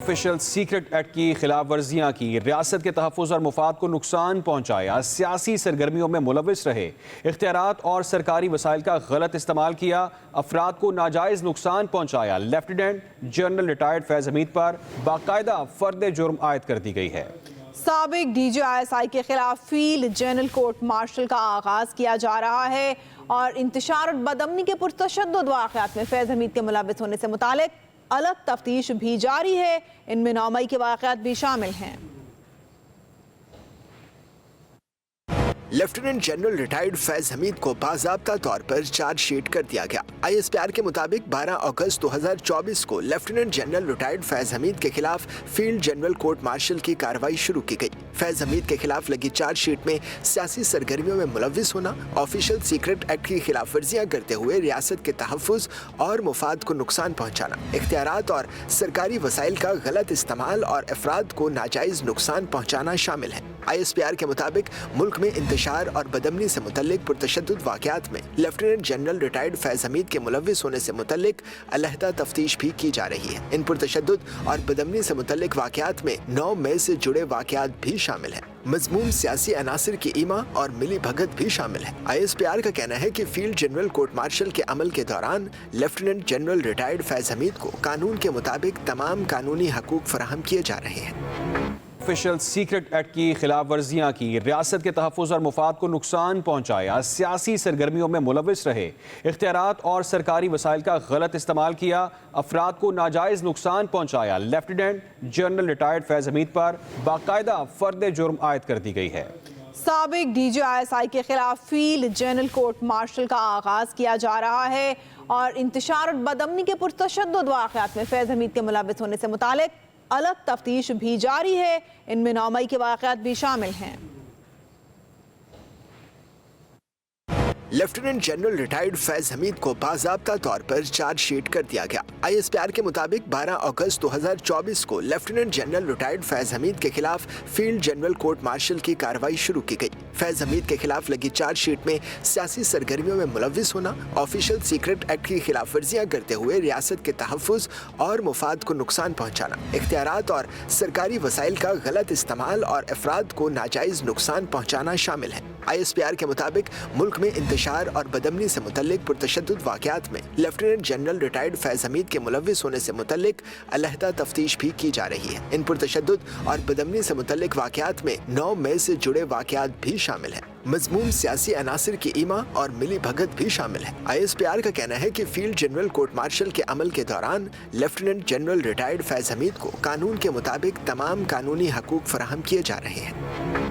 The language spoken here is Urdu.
آفیشل سیکرٹ ایکٹ کی خلاف ورزیاں کی، ریاست کے تحفظ اور مفاد کو نقصان پہنچایا، سیاسی سرگرمیوں میں ملوث رہے، اختیارات اور سرکاری وسائل کا غلط استعمال کیا، افراد کو ناجائز نقصان پہنچایا، لیفٹیننٹ جنرل ریٹائرڈ فیض حمید پر باقاعدہ فرد جرم عائد کر دی گئی ہے۔ سابق D G I S I کے خلاف فیلڈ جنرل کورٹ مارشل کا آغاز کیا جا رہا ہے اور انتشار اور بدامنی کے پرتشدد واقعات میں فیض حمید کے ملوث ہونے سے متعلق الگ تفتیش بھی جاری ہے۔ ان میں 9 مئی کے واقعات بھی شامل ہیں۔ لیفٹیننٹ جنرل ریٹائرڈ فیض حمید کو باضابطہ طور پر چارج شیٹ کر دیا گیا۔ آئی ایس پی آر کے مطابق 12 اگست 2024 کو لیفٹیننٹ جنرل ریٹائرڈ فیض حمید کے خلاف فیلڈ جنرل کورٹ مارشل کی کارروائی شروع کی گئی۔ فیض حمید کے خلاف لگی چارج شیٹ میں سیاسی سرگرمیوں میں ملوث ہونا، آفیشل سیکرٹ ایکٹ کی خلاف ورزیاں کرتے ہوئے ریاست کے تحفظ اور مفاد کو نقصان پہنچانا، اختیارات اور سرکاری وسائل کا غلط استعمال اور افراد کو ناجائز نقصان پہنچانا شامل ہے۔ آئی ایس پی آر کے مطابق ملک میں انتشار اور بدامنی سے متعلق پرتشدد واقعات میں لیفٹیننٹ جنرل ریٹائرڈ فیض حمید کے ملوث ہونے سے متعلق علیحدہ تفتیش بھی کی جا رہی ہے۔ ان پرتشدد اور بدامنی سے متعلق واقعات میں 9 مئی سے جڑے واقعات بھی شامل ہیں۔ مذموم سیاسی عناصر کی ایما اور ملی بھگت بھی شامل ہے۔ آئی ایس پی آر کا کہنا ہے کہ field general court marshal K عمل کے دوران لیفٹیننٹ جنرل ریٹائرڈ فیض حمید کو قانون کے مطابق تمام قانونی حقوق فراہم کیے جا رہے ہیں۔ آفیشل سیکرٹ ایکٹ کی خلاف ورزیاں کی، ریاست کے تحفظ اور مفاد کو نقصان پہنچایا، سیاسی سرگرمیوں میں ملوث رہے، اختیارات اور سرکاری وسائل کا غلط استعمال کیا، افراد کو ناجائز نقصان پہنچایا، لیفٹیننٹ جنرل ریٹائرڈ فیض حمید پر باقاعدہ فرد جرم عائد کر دی گئی ہے۔ سابق D G I S I کے خلاف فیلڈ جنرل کورٹ مارشل کا آغاز کیا جا رہا ہے اور انتشار اور بدامنی کے پرتشدد واقعات میں فیض حمید کے ملوث ہونے سے متعلق الگ تفتیش بھی جاری ہے۔ ان میں 9 مئی کے واقعات بھی شامل ہیں۔ لیفٹیننٹ جنرل ریٹائرڈ فیض حمید کو باضابطہ طور پر چارج شیٹ کر دیا گیا۔ آئی ایس پی آر کے مطابق 12 اگست 2024 کو لیفٹیننٹ جنرل ریٹائرڈ فیض حمید کے خلاف فیلڈ جنرل کورٹ مارشل کی کارروائی شروع کی گئی۔ فیض حمید کے خلاف لگی چارج شیٹ میں سیاسی سرگرمیوں میں ملوث ہونا، آفیشل سیکرٹ ایکٹ کی خلاف ورزیاں کرتے ہوئے ریاست کے تحفظ اور مفاد کو نقصان پہنچانا، اختیارات اور سرکاری وسائل کا غلط استعمال اور افراد کو ناجائز نقصان پہنچانا شامل ہے۔ آئی ایس پی آر کے مطابق ملک میں انتشار اور بدامنی سے متعلق پرتشدد واقعات میں لیفٹیننٹ جنرل ریٹائرڈ فیض حمید کے ملوث ہونے سے متعلق علیحدہ تفتیش بھی کی جا رہی ہے۔ ان پرتشدد اور بدامنی سے متعلق واقعات میں 9 مئی سے جڑے واقعات بھی شامل ہیں۔ مذموم سیاسی عناصر کی ایما اور ملی بھگت بھی شامل ہے۔ آئی ایس پی آر کا کہنا ہے کہ field general court marshal K عمل کے دوران لیفٹیننٹ جنرل ریٹائرڈ فیض حمید کو قانون کے مطابق تمام قانونی حقوق فراہم کیے جا رہے ہیں۔